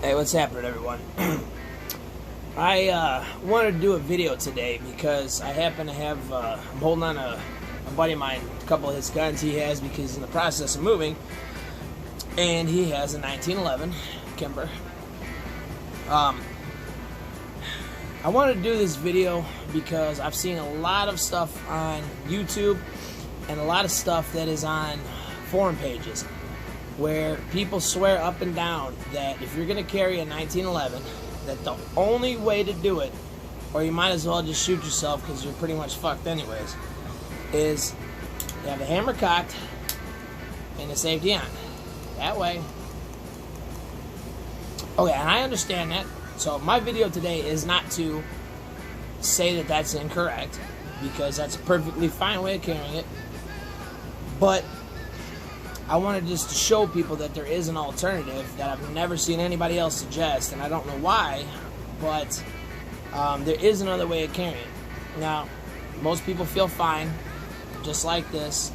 Hey, what's happening, everyone? I wanted to do a video today because I happen to have, I'm holding on a buddy of mine, a couple of his guns he has because he's in the process of moving, and he has a 1911 Kimber. I wanted to do this video because I've seen a lot of stuff on YouTube and a lot of stuff that is on forum pages where people swear up and down that if you're going to carry a 1911, that the only way to do it, or you might as well just shoot yourself because you're pretty much fucked anyways, is you have the hammer cocked and the safety on. That way. Okay, and I understand that. So my video today is not to say that that's incorrect, because that's a perfectly fine way of carrying it. But I wanted just to show people that there is an alternative that I've never seen anybody else suggest, and I don't know why, but there is another way of carrying it. Now, most people feel fine, just like this,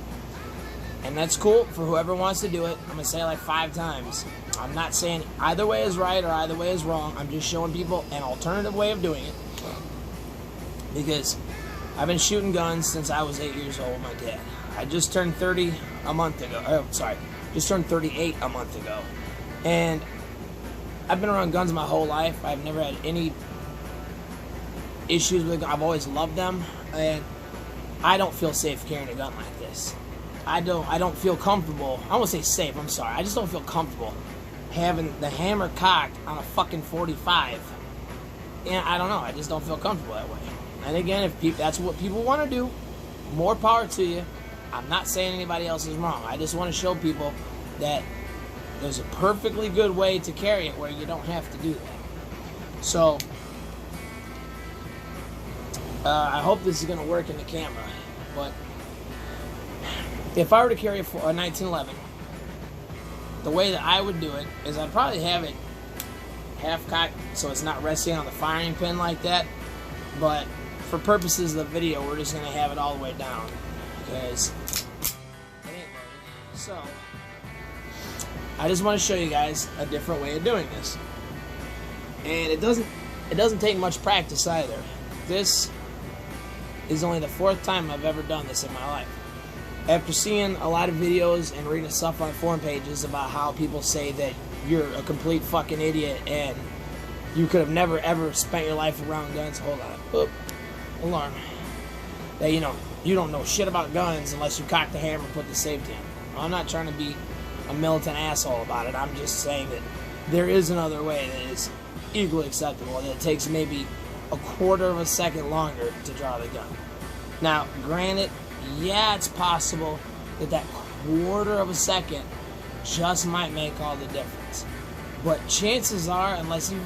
and that's cool for whoever wants to do it. I'm going to say it like 5 times. I'm not saying either way is right or either way is wrong. I'm just showing people an alternative way of doing it, because I've been shooting guns since I was 8 years old with my dad. I just turned 30 a month ago. Just turned 38 a month ago. And I've been around guns my whole life. I've never had any issues with them. I've always loved them. And I don't feel safe carrying a gun like this. I don't feel comfortable. I won't say safe, I'm sorry. I just don't feel comfortable having the hammer cocked on a fucking 45. And I don't know. I just don't feel comfortable that way. And again, if that's what people want to do, more power to you. I'm not saying anybody else is wrong. I just want to show people that there's a perfectly good way to carry it where you don't have to do that. So, I hope this is going to work in the camera. But if I were to carry a 1911, the way that I would do it is I'd probably have it half cocked so it's not resting on the firing pin like that. But for purposes of the video, we're just going to have it all the way down, because it ain't loaded. So I just want to show you guys a different way of doing this, and it doesn't take much practice either. This is only the 4th time I've ever done this in my life. After seeing a lot of videos and reading stuff on forum pages about how people say that you're a complete fucking idiot and you could have never ever spent your life around guns. Hold on. Oop. Alarm. That, you know, you don't know shit about guns unless you cock the hammer and put the safety on. Well, I'm not trying to be a militant asshole about it. I'm just saying that there is another way that is equally acceptable, that it takes maybe a quarter of a second longer to draw the gun. Now, granted, yeah, it's possible that that quarter of a second just might make all the difference. But chances are, unless you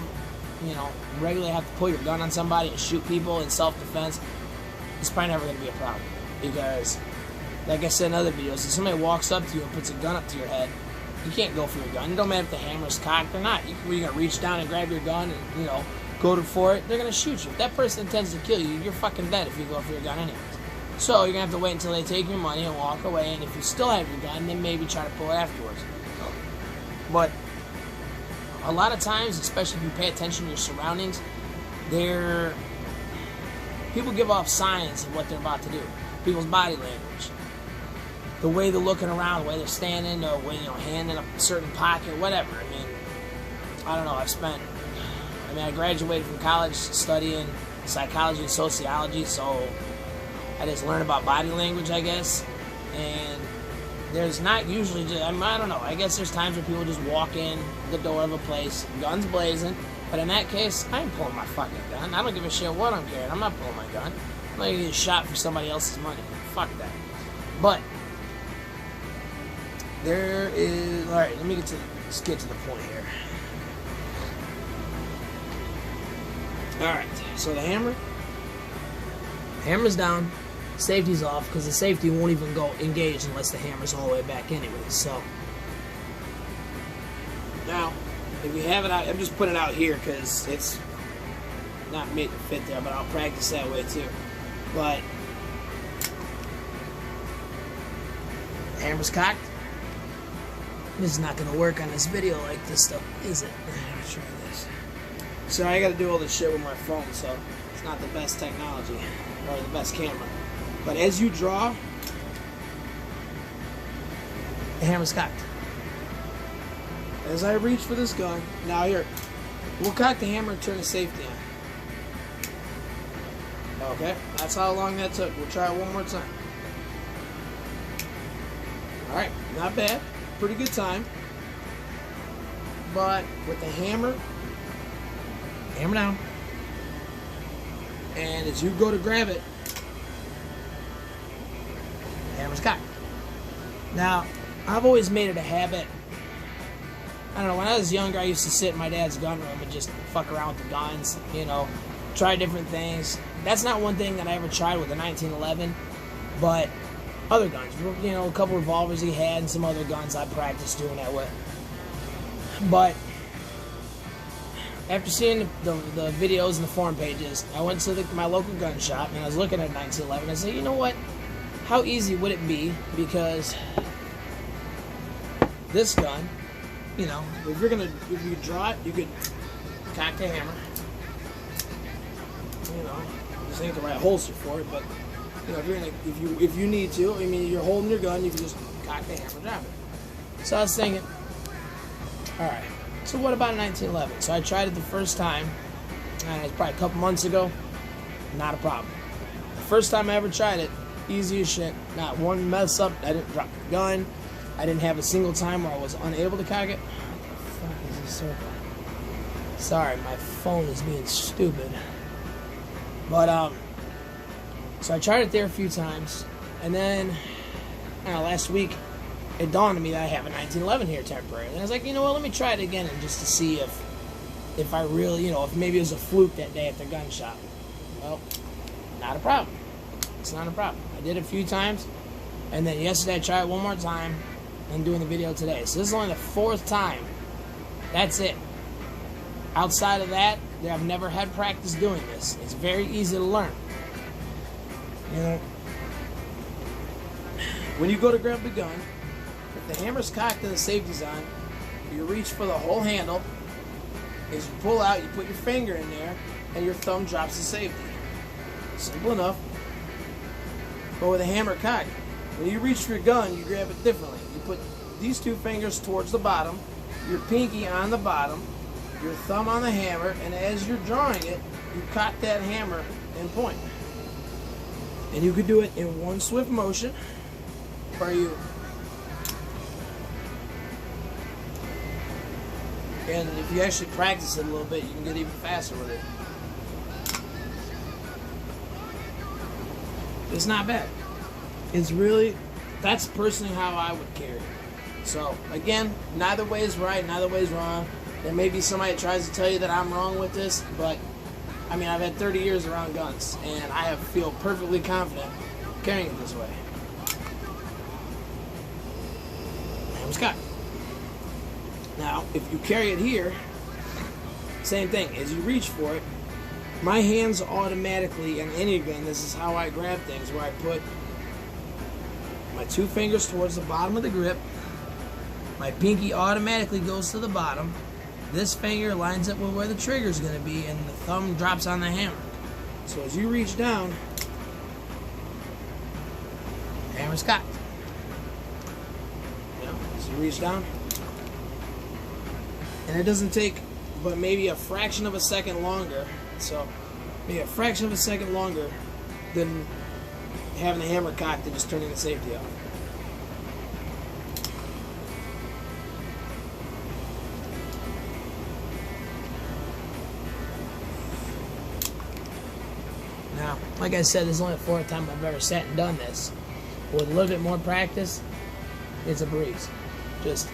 regularly have to pull your gun on somebody and shoot people in self-defense, it's probably never going to be a problem. Because, like I said in other videos, if somebody walks up to you and puts a gun up to your head, you can't go for your gun. It don't matter if the hammer's cocked or not. You're going to reach down and grab your gun and, go for it. They're going to shoot you. If that person intends to kill you, you're fucking dead if you go for your gun anyways. So you're going to have to wait until they take your money and walk away, and if you still have your gun, then maybe try to pull it afterwards. But a lot of times, especially if you pay attention to your surroundings, people give off signs of what they're about to do. People's body language, the way they're looking around, the way they're standing, the way, hand in a certain pocket, whatever. I mean, I don't know. I graduated from college studying psychology and sociology, so I just learned about body language, I guess. And there's not usually just, I don't know. I guess there's times where people just walk in the door of a place, guns blazing. But in that case, I ain't pulling my fucking gun. I don't give a shit what I'm carrying. I'm not pulling my gun. I'm not going to get shot for somebody else's money. Fuck that. But there is... Alright, let's get to the point here. Alright, so the hammer's down. Safety's off, because the safety won't even go engaged unless the hammer's all the way back anyway. So now, if you have it out, I'm just putting it out here because it's not made to fit there, but I'll practice that way too. But the hammer's cocked. This is not gonna work on this video like this stuff, is it? Let's try this. So I gotta do all this shit with my phone, so it's not the best technology or the best camera. But as you draw, the hammer's cocked. As I reach for this gun, now here, we'll cock the hammer and turn the safety on. Okay, that's how long that took. We'll try it one more time. Alright, not bad. Pretty good time. But with the hammer down, and as you go to grab it, the hammer's cocked. Now, I've always made it a habit. I don't know, when I was younger, I used to sit in my dad's gun room and just fuck around with the guns, you know, try different things. That's not one thing that I ever tried with the 1911, but other guns, you know, a couple revolvers he had and some other guns I practiced doing that with. But after seeing the videos and the forum pages, I went to my local gun shop and I was looking at 1911. I said, you know what? How easy would it be? Because this gun, you know, if you draw it, you could cock the hammer. You know, just ain't the right holster for it, but you know, if you need to, I mean, you're holding your gun, you can just cock the hammer, drop it. So I was thinking, all right. So what about 1911? So I tried it the first time, and it was probably a couple months ago. Not a problem. The first time I ever tried it, easy as shit. Not one mess up. I didn't drop the gun. I didn't have a single time where I was unable to cock it. What the fuck is this circle? Sorry, my phone is being stupid. But so I tried it there a few times, and then last week it dawned on me that I have a 1911 here temporarily. And I was like, you know what, let me try it again, and just to see if I really, you know, if maybe it was a fluke that day at the gun shop. Well, not a problem. It's not a problem. I did it a few times, and then yesterday I tried it one more time, and doing the video today. So this is only the 4th time. That's it. Outside of that, I've never had practice doing this. It's very easy to learn. You know, when you go to grab the gun, if the hammer's cocked and the safety's on, you reach for the whole handle. As you pull out, you put your finger in there, and your thumb drops the safety. Simple enough. But with a hammer cocked, when you reach for your gun, you grab it differently. You put these 2 fingers towards the bottom, your pinky on the bottom, your thumb on the hammer, and as you're drawing it, you cock that hammer and point. And you could do it in one swift motion, or you. And if you actually practice it a little bit, you can get even faster with it. It's not bad. It's really, that's personally how I would carry it. So, again, neither way is right, neither way is wrong. There may be somebody that tries to tell you that I'm wrong with this, but, I mean, I've had 30 years around guns, and I feel perfectly confident carrying it this way. Hammer's cocked. Now, if you carry it here, same thing. As you reach for it, my hands automatically, in any gun, this is how I grab things, where I put my 2 fingers towards the bottom of the grip. My pinky automatically goes to the bottom. This finger lines up with where the trigger is going to be, and the thumb drops on the hammer. So as you reach down, the hammer's cocked. You know, as you reach down, and it doesn't take but maybe a fraction of a second longer. So maybe a fraction of a second longer than having the hammer cocked and just turning the safety off. Now, like I said, this is only the 4th time I've ever sat and done this. With a little bit more practice, it's a breeze. Just,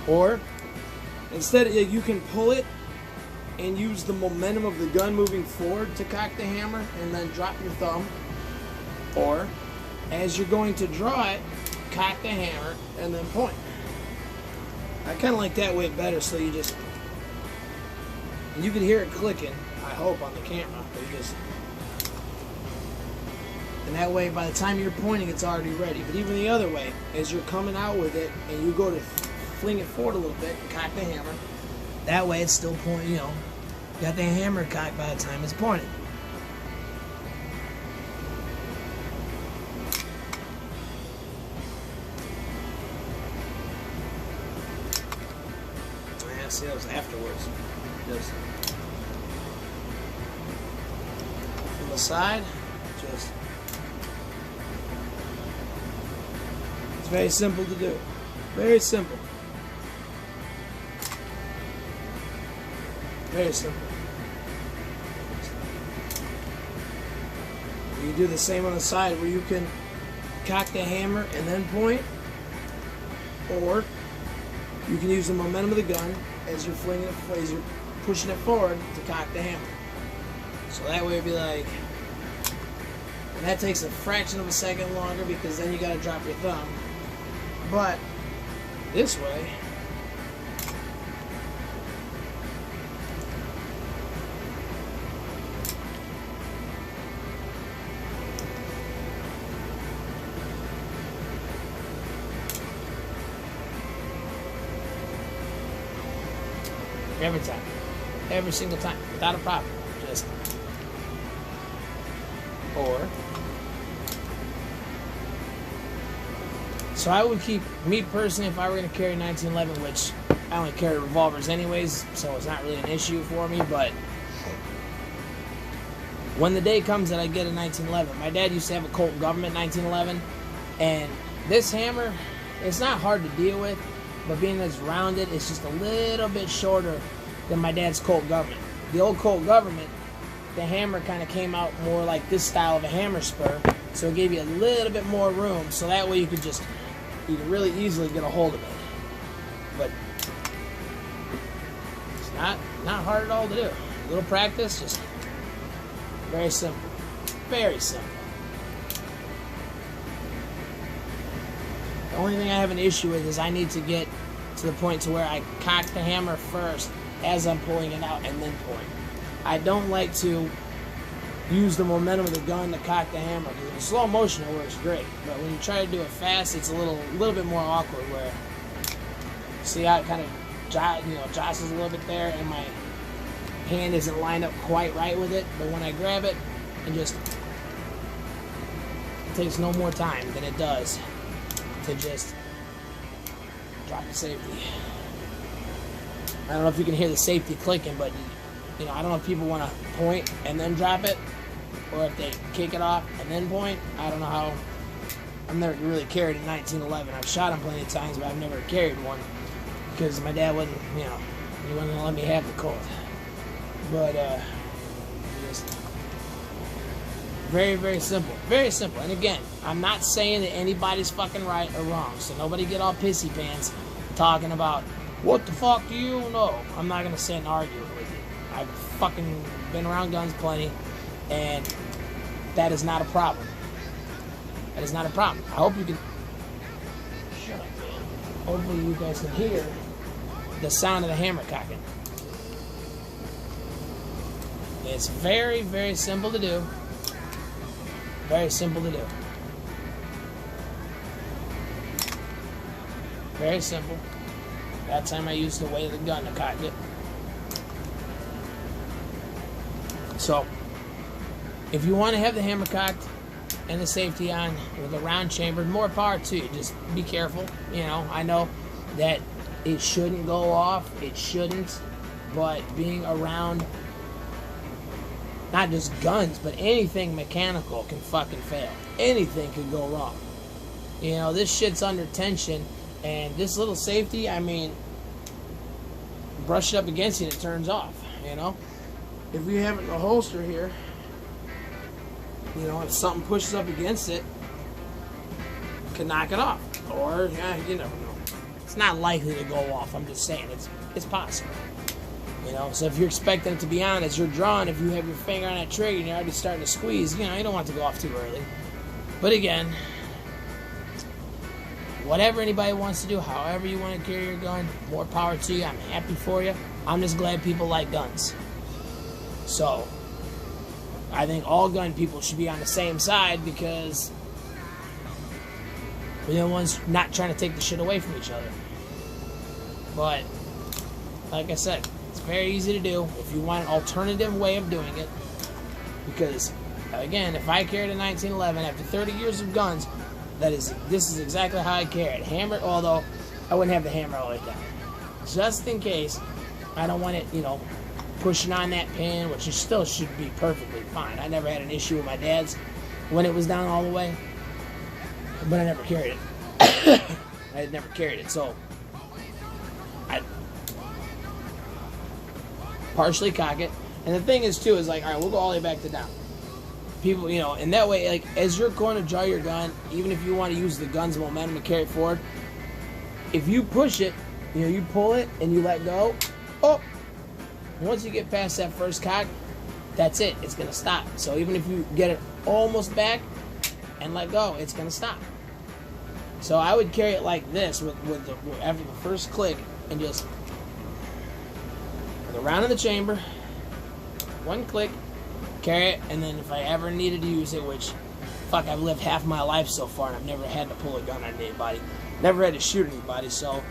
or instead, you can pull it and use the momentum of the gun moving forward to cock the hammer and then drop your thumb. Or, as you're going to draw it, cock the hammer and then point. I kind of like that way better, so you just, and you can hear it clicking, I hope, on the camera. But you just, And that way, by the time you're pointing, it's already ready. But even the other way, as you're coming out with it, and you go to fling it forward a little bit and cock the hammer, that way it's still pointing, you know, got the hammer cocked by the time it's pointing. Yeah, see, that was afterwards. Just from the side, just... It's very simple to do. Very simple. Very simple. You do the same on the side where you can cock the hammer and then point, or you can use the momentum of the gun as you're flinging it, as you're pushing it forward to cock the hammer. So that way it'd be like, and that takes a fraction of a second longer because then you got to drop your thumb. But this way, every time, every single time, without a problem, just, or, so I would keep, me personally, if I were going to carry 1911, which I only carry revolvers anyways, so it's not really an issue for me, but when the day comes that I get a 1911, my dad used to have a Colt Gov 1911, and this hammer, it's not hard to deal with, but being as rounded, it's just a little bit shorter than my dad's Colt Gov. The old Colt Gov, the hammer kind of came out more like this style of a hammer spur, so it gave you a little bit more room, so that way you could really easily get a hold of it. But it's not hard at all to do. A little practice, just very simple. Very simple. The only thing I have an issue with is I need to get to the point to where I cock the hammer first as I'm pulling it out and then point. I don't like to use the momentum of the gun to cock the hammer, because in slow motion it works great, but when you try to do it fast, it's a little bit more awkward. Where, see how it kind of jostles a little bit there, and my hand isn't lined up quite right with it. But when I grab it, and just, it takes no more time than it does to just drop the safety. I don't know if you can hear the safety clicking, but you know, I don't know if people want to point and then drop it, or if they kick it off and then point. I don't know how. I've never really carried a 1911. I've shot them plenty of times, but I've never carried one because my dad wouldn't, you know, he wasn't gonna let me have the Colt. But just very, very simple, very simple. And again, I'm not saying that anybody's fucking right or wrong, so nobody get all pissy pants talking about what the fuck do you know. I'm not gonna sit and argue with you. I've fucking been around guns plenty, and that is not a problem. That is not a problem. I hope you can. Shut up, man. Hopefully you guys can hear the sound of the hammer cocking. It's very, very simple to do. Very simple to do. Very simple. That time I used the weight of the gun to cock it. So, if you want to have the hammer cocked and the safety on with a round chamber, more power to you. Just be careful. You know, I know that it shouldn't go off. It shouldn't. But being around not just guns, but anything mechanical can fucking fail. Anything could go wrong. You know, this shit's under tension, and this little safety, I mean, brush it up against it, it turns off, you know? If you have it in a holster here, you know, if something pushes up against it, it can knock it off. Or, yeah, you never know. It's not likely to go off, I'm just saying, it's possible. You know, so if you're expecting it to be on as you're drawing, if you have your finger on that trigger and you're already starting to squeeze, you know, you don't want it to go off too early. But again, whatever anybody wants to do, however you want to carry your gun, more power to you. I'm happy for you. I'm just glad people like guns. So, I think all gun people should be on the same side because we're the ones not trying to take the shit away from each other. But, like I said, it's very easy to do if you want an alternative way of doing it. Because, again, if I carried a 1911 after 30 years of guns, this is exactly how I carry it. Hammer, although I wouldn't have the hammer all the way down. Just in case I don't want it, pushing on that pin, which still should be perfectly fine. I never had an issue with my dad's when it was down all the way, but I never carried it. I had never carried it, so I partially cock it. And the thing is, too, is like, all right, we'll go all the way back to down. People, and that way, like, as you're going to draw your gun, even if you want to use the gun's momentum to carry it forward, if you push it, you pull it and you let go, once you get past that first cock, that's it. It's going to stop. So even if you get it almost back and let go, it's going to stop. So I would carry it like this after the first click and just go around in the chamber, one click, carry it, and then if I ever needed to use it, which, fuck, I've lived half my life so far and I've never had to pull a gun on anybody, never had to shoot anybody, so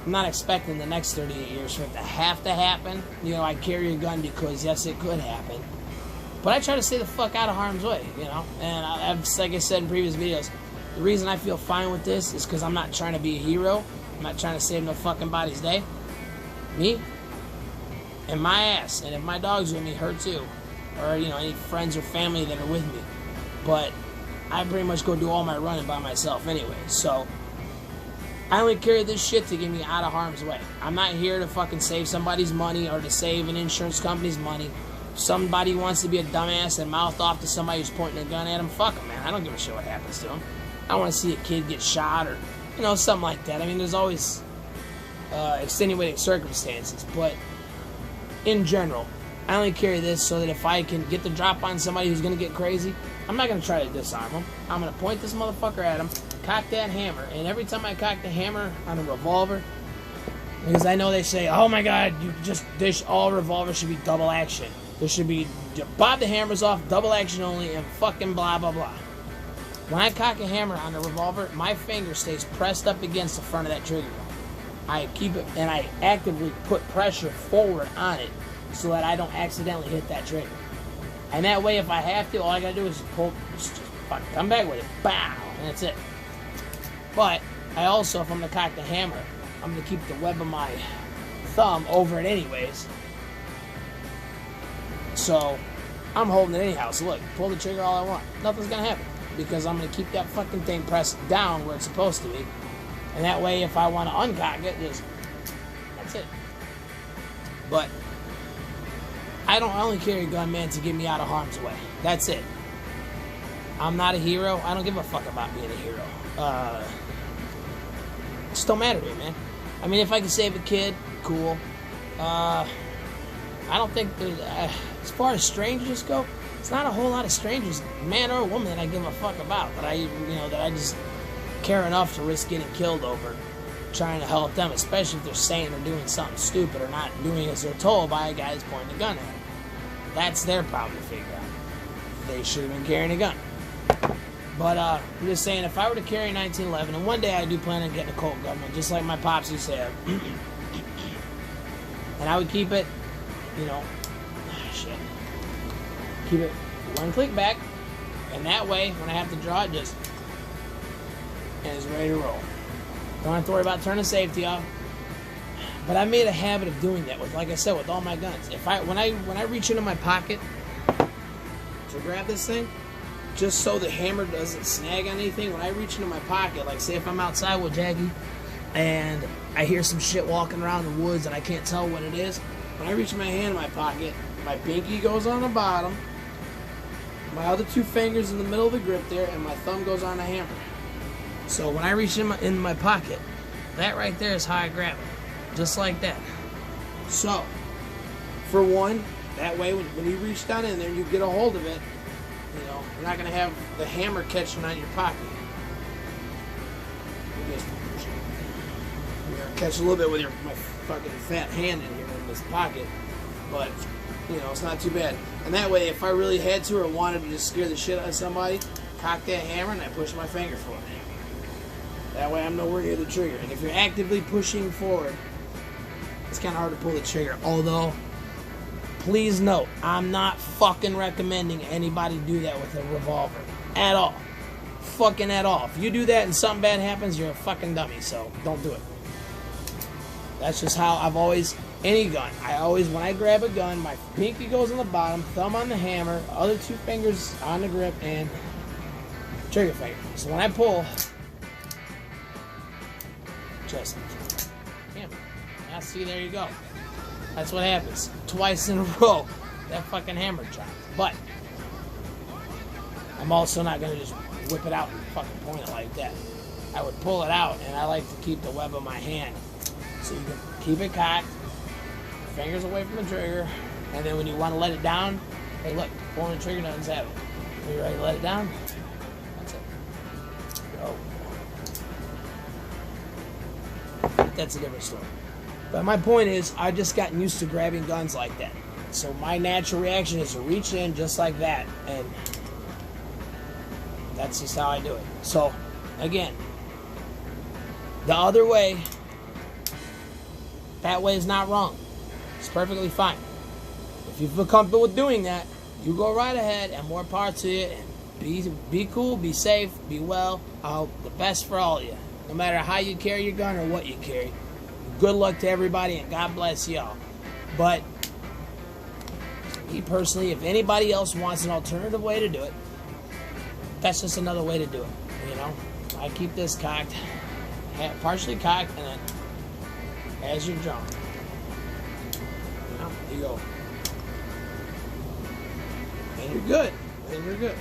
I'm not expecting the next 38 years for it to have to happen. I carry a gun because, yes, it could happen. But I try to stay the fuck out of harm's way, And I've, like I said in previous videos, the reason I feel fine with this is because I'm not trying to be a hero. I'm not trying to save no fucking body's day. Me and my ass. And if my dog's with me, her too. Or, any friends or family that are with me. But I pretty much go do all my running by myself anyway, so I only carry this shit to get me out of harm's way. I'm not here to fucking save somebody's money or to save an insurance company's money. If somebody wants to be a dumbass and mouth off to somebody who's pointing a gun at him, fuck them, man. I don't give a shit what happens to them. I don't want to see a kid get shot or, something like that. I mean, there's always extenuating circumstances, but in general, I only carry this so that if I can get the drop on somebody who's going to get crazy, I'm not going to try to disarm them. I'm going to point this motherfucker at him, cock that hammer, and every time I cock the hammer on a revolver, because I know they say, oh my god, all revolvers should be double action. There should be, bob the hammers off, double action only, and fucking blah blah blah. When I cock a hammer on a revolver, my finger stays pressed up against the front of that trigger. I keep it, and I actively put pressure forward on it so that I don't accidentally hit that trigger. And that way, if I have to, all I gotta do is just fucking come back with it, bow, and that's it. But I also, if I'm gonna cock the hammer, I'm gonna keep the web of my thumb over it anyways. So I'm holding it anyhow. So look, pull the trigger all I want. Nothing's gonna happen because I'm gonna keep that fucking thing pressed down where it's supposed to be. And that way, if I want to uncock it, that's it. But I only carry a gun, man, to get me out of harm's way. That's it. I'm not a hero. I don't give a fuck about being a hero. It just don't matter to me, man. I mean, if I can save a kid, cool. I don't think there's, as far as strangers go, it's not a whole lot of strangers, man or woman, that I give a fuck about. That I just care enough to risk getting killed over trying to help them, especially if they're saying they're doing something stupid or not doing as they're told by a guy who's pointing a gun at them. That's their problem to figure out. They should have been carrying a gun. But I'm just saying, if I were to carry a 1911, and one day I do plan on getting a Colt Gov, just like my pops used to have, and I would keep it, keep it one click back, and that way, when I have to draw it, and it's ready to roll. Don't have to worry about turning safety off. But I made a habit of doing that with, like I said, with all my guns. When I reach into my pocket to grab this thing, just so the hammer doesn't snag on anything, when I reach into my pocket, like say if I'm outside with Jackie and I hear some shit walking around the woods and I can't tell what it is, when I reach my hand in my pocket, my pinky goes on the bottom, my other two fingers in the middle of the grip there, and my thumb goes on the hammer. So when I reach in my pocket, that right there is how I grab it. Just like that. So, for one, that way when you reach down in there and you get a hold of it, you're not going to have the hammer catching on your pocket. You just catch a little bit with my fucking fat hand in here in this pocket. but you know, it's not too bad. And that way, if I really had to or wanted to just scare the shit out of somebody, cock that hammer and I push my finger forward. That way I'm nowhere near the trigger. And if you're actively pushing forward, it's kind of hard to pull the trigger. Although, please note, I'm not fucking recommending anybody do that with a revolver. At all. Fucking at all. If you do that and something bad happens, you're a fucking dummy. So, don't do it. That's just how I've always... Any gun. I always, when I grab a gun, my pinky goes on the bottom, thumb on the hammer, other two fingers on the grip, and trigger finger. So when I pull, just hammer. Now see, there you go. That's what happens. Twice in a row, that fucking hammer dropped. But I'm also not going to just whip it out and fucking point it like that. I would pull it out, and I like to keep the web of my hand. So you can keep it cocked, fingers away from the trigger, and then when you want to let it down, hey look, pulling the trigger doesn't have it. When you're ready to let it down, that's it. Go. That's a different story. But my point is, I've just gotten used to grabbing guns like that. So my natural reaction is to reach in just like that, and that's just how I do it. So, again, the other way, that way is not wrong. It's perfectly fine. If you feel comfortable with doing that, you go right ahead, and more power to you. And be cool, be safe, be well. I hope the best for all of you. No matter how you carry your gun or what you carry. Good luck to everybody, and God bless y'all. But me personally, if anybody else wants an alternative way to do it, that's just another way to do it. You know, I keep this cocked, partially cocked, and then as you're drawn. You go. And you're good. And you're good.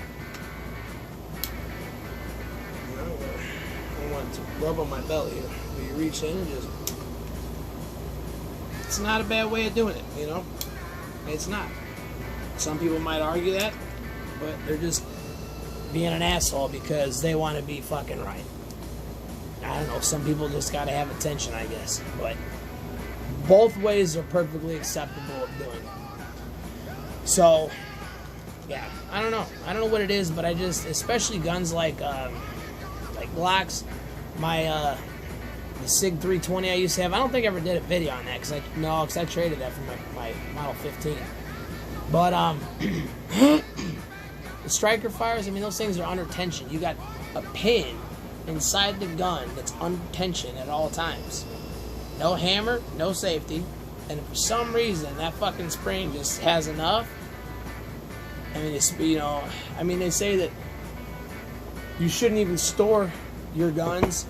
You know, I don't want to rub on my belly here. But you reach in and just... It's not a bad way of doing it, you know? It's not. Some people might argue that, but they're just being an asshole because they want to be fucking right. I don't know. Some people just got to have attention, I guess. But... both ways are perfectly acceptable of doing it. So, yeah, I don't know. I don't know what it is, but I just, especially guns like Glocks, my the SIG 320 I used to have. I don't think I ever did a video on that because I traded that for my Model 15. But the striker fires, I mean, those things are under tension. You got a pin inside the gun that's under tension at all times. No hammer, no safety, and for some reason that fucking spring just has enough. I mean, it's, you know, I mean, they say that you shouldn't even store your guns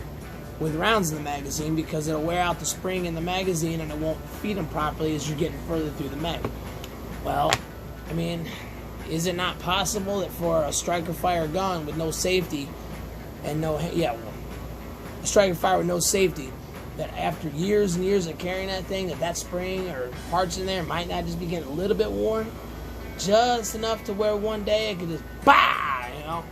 with rounds in the magazine because it'll wear out the spring in the magazine and it won't feed them properly as you're getting further through the mag. Well, I mean, is it not possible that for a striker fire gun with no safety and a striker fire with no safety, that after years and years of carrying that thing, that spring or parts in there might not just be getting a little bit worn, just enough to where one day it could just bah, you know?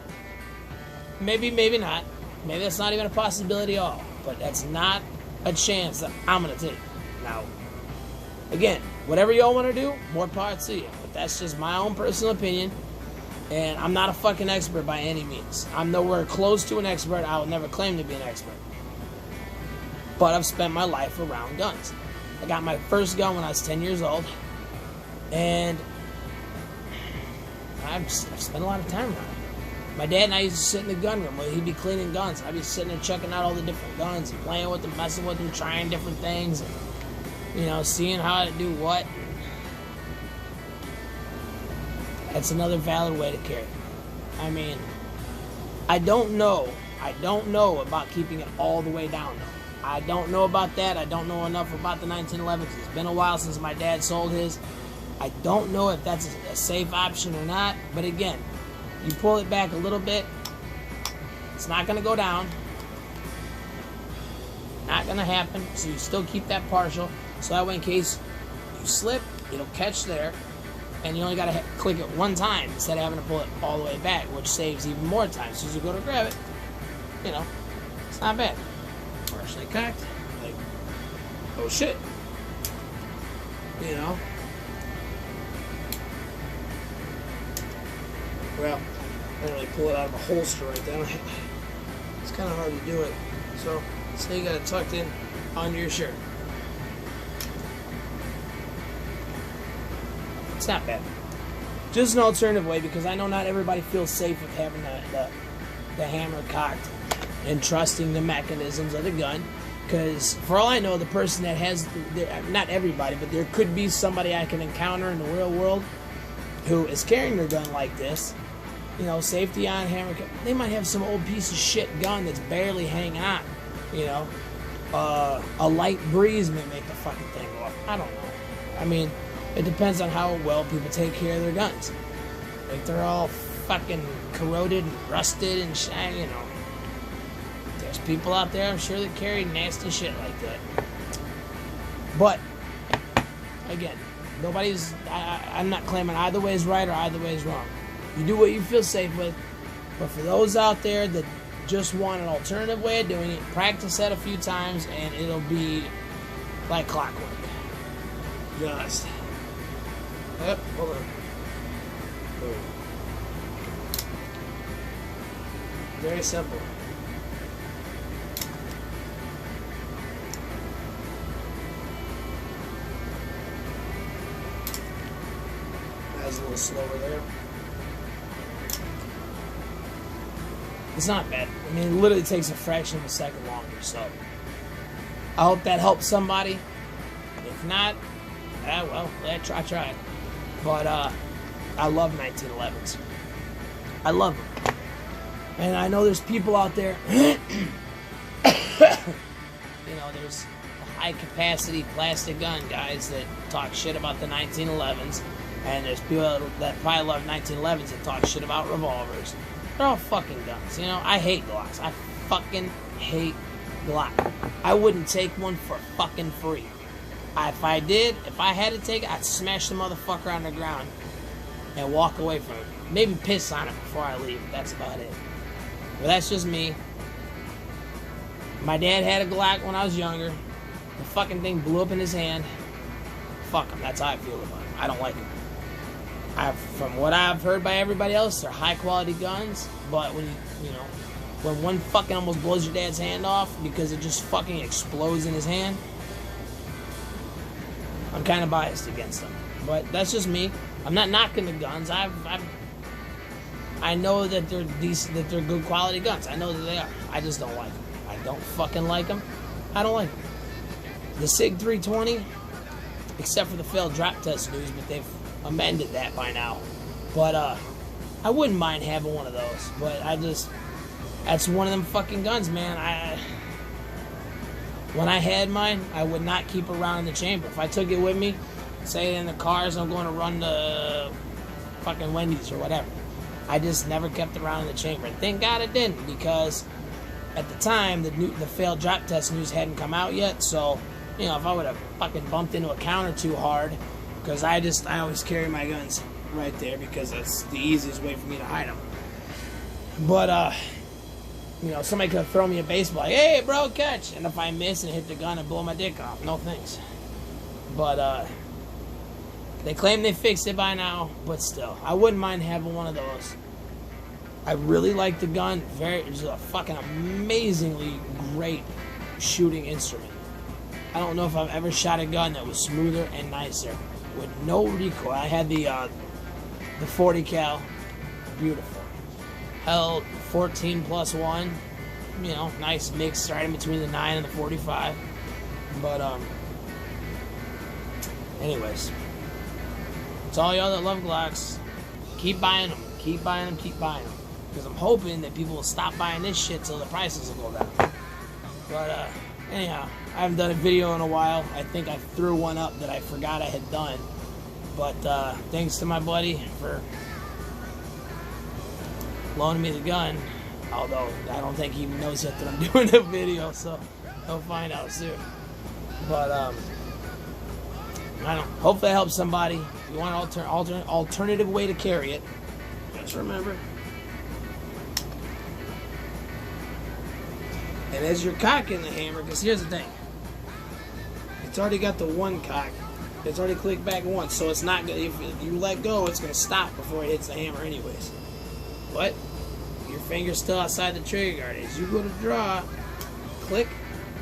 Maybe, maybe not. Maybe that's not even a possibility at all. But that's not a chance that I'm gonna take. Now, again, whatever y'all want to do, more power to you. But that's just my own personal opinion, and I'm not a fucking expert by any means. I'm nowhere close to an expert. I would never claim to be an expert. But I've spent my life around guns. I got my first gun when I was 10 years old, and I've spent a lot of time around it. My dad and I used to sit in the gun room where he'd be cleaning guns. I'd be sitting there checking out all the different guns and playing with them, messing with them, trying different things, and, you know, seeing how to do what. That's another valid way to carry it. I mean, I don't know about keeping it all the way down, though. I don't know about that. I don't know enough about the 1911 because it's been a while since my dad sold his. I don't know if that's a safe option or not. But again, you pull it back a little bit, it's not going to go down. Not going to happen. So you still keep that partial. So that way in case you slip, it'll catch there. And you only got to click it one time instead of having to pull it all the way back, which saves even more time. So as you go to grab it, you know, it's not bad. Partially cocked, like, oh shit, you know, Well, I didn't really pull it out of a holster right then. It's kind of hard to do it. So you got it tucked in under your shirt. It's not bad. Just an alternative way, because I know not everybody feels safe with having the hammer cocked and trusting the mechanisms of the gun. Because for all I know, the person that has, not everybody, but there could be somebody I can encounter in the real world who is carrying their gun like this. You know, safety on, hammer. They might have some old piece of shit gun that's barely hanging on. You know, a light breeze may make the fucking thing go off. I don't know. I mean, it depends on how well people take care of their guns. Like, they're all fucking corroded and rusted and shiny, you know. There's people out there, I'm sure, that carry nasty shit like that. But, again, I'm not claiming either way is right or either way is wrong. You do what you feel safe with. But for those out there that just want an alternative way of doing it, practice that a few times and it'll be like clockwork. Just. Yep, hold on. Boom. Very simple. That was a little slower there. It's not bad. I mean, it literally takes a fraction of a second longer, so I hope that helps somebody. If not, well, I tried. But I love 1911s. I love them. And I know there's people out there, you know, there's high capacity plastic gun guys that talk shit about the 1911s. And there's people that probably love 1911s that talk shit about revolvers. They're all fucking guns, you know. I hate Glocks. I fucking hate Glock. I wouldn't take one for fucking free. If I had to take it, I'd smash the motherfucker on the ground and walk away from it. Maybe piss on it before I leave. That's about it. But that's just me. My dad had a Glock when I was younger. The fucking thing blew up in his hand. Fuck him. That's how I feel about him. I don't like him. From what I've heard by everybody else, they're high quality guns. But when when one fucking almost blows your dad's hand off because it just fucking explodes in his hand, I'm kind of biased against them. But that's just me. I'm not knocking the guns. I know that they're decent, that they're good quality guns. I know that they are. I just don't like them. I don't fucking like them. I don't like them. The SIG 320, except for the failed drop test news, but they've amended that by now. But I wouldn't mind having one of those. But that's one of them fucking guns, man. When I had mine, I would not keep it around in the chamber. If I took it with me, say in the cars, I'm going to run to fucking Wendy's or whatever, I just never kept it around in the chamber. And thank God it didn't, because at the time, the failed drop test news hadn't come out yet. So, you know, if I would have fucking bumped into a counter too hard, because I always carry my guns right there because that's the easiest way for me to hide them. But, you know, somebody could have thrown me a baseball, like, hey, bro, catch. And if I miss and hit the gun and blow my dick off, no thanks. But, they claim they fixed it by now, but still, I wouldn't mind having one of those. I really like the gun. It's a fucking amazingly great shooting instrument. I don't know if I've ever shot a gun that was smoother and nicer with no recoil. I had the 40 cal, beautiful. Held 14+1, you know, nice mix right in between the 9 and the 45. But anyways, to all y'all that love Glocks, keep buying them, keep buying them, keep buying them. Because I'm hoping that people will stop buying this shit till the prices will go down. But anyhow, I haven't done a video in a while. I think I threw one up that I forgot I had done. But thanks to my buddy for loaning me the gun. Although I don't think he knows yet that I'm doing a video, so he'll find out soon. But I don't know. Hope that helps somebody. If you want an alternative way to carry it, just remember. And as you're cocking the hammer, because here's the thing. It's already got the one cock. It's already clicked back once, so it's not good. If you let go, it's going to stop before it hits the hammer anyways. but your finger's still outside the trigger guard. As you go to draw, click,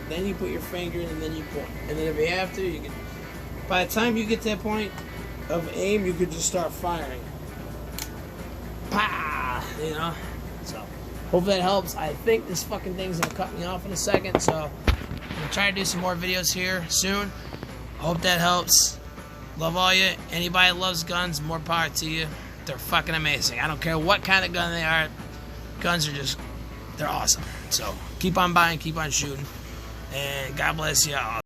then you put your finger in and then you point. And then if you have to, you can, by the time you get to that point of aim, you could just start firing. Pa! You know? So, hope that helps. I think this fucking thing's gonna cut me off in a second, so I'm gonna try to do some more videos here soon. Hope that helps. Love all you. Anybody that loves guns, more power to you. They're fucking amazing. I don't care what kind of gun they are. Guns are just, they're awesome. So, keep on buying, keep on shooting. And God bless you all.